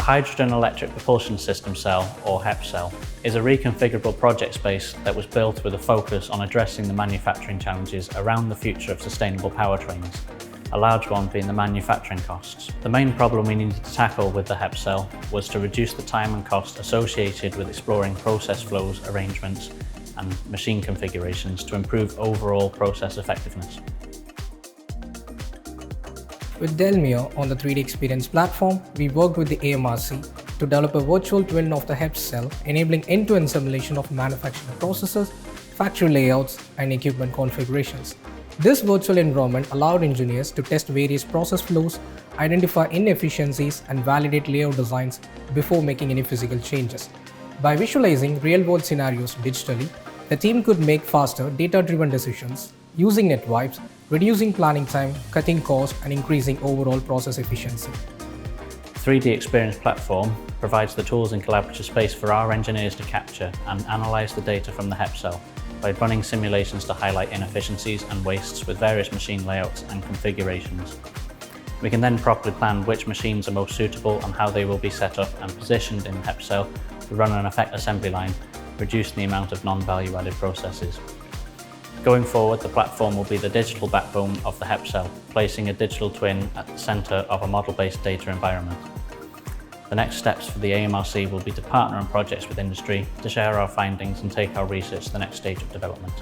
Hydrogen Electric Propulsion System cell, or HEPS cell, is a reconfigurable project space that was built with a focus on addressing the manufacturing challenges around the future of sustainable powertrains, a large one being the manufacturing costs. The main problem we needed to tackle with the HEPS cell was to reduce the time and cost associated with exploring process flows, arrangements, and machine configurations to improve overall process effectiveness. With Delmia on the 3D Experience platform, we worked with the AMRC to develop a virtual twin of the HEPS cell, enabling end-to-end simulation of manufacturing processes, factory layouts, and equipment configurations. This virtual environment allowed engineers to test various process flows, identify inefficiencies, and validate layout designs before making any physical changes. By visualizing real-world scenarios digitally, the team could make faster, data-driven decisions using net wipes, reducing planning time, cutting costs, and increasing overall process efficiency. 3D Experience platform provides the tools and collaborative space for our engineers to capture and analyse the data from the HEPS cell by running simulations to highlight inefficiencies and wastes with various machine layouts and configurations. We can then properly plan which machines are most suitable and how they will be set up and positioned in the HEPS cell to run an effect assembly line, reducing the amount of non-value-added processes. Going forward, the platform will be the digital backbone of the HEPS cell, placing a digital twin at the centre of a model-based data environment. The next steps for the AMRC will be to partner on projects with industry, to share our findings and take our research to the next stage of development.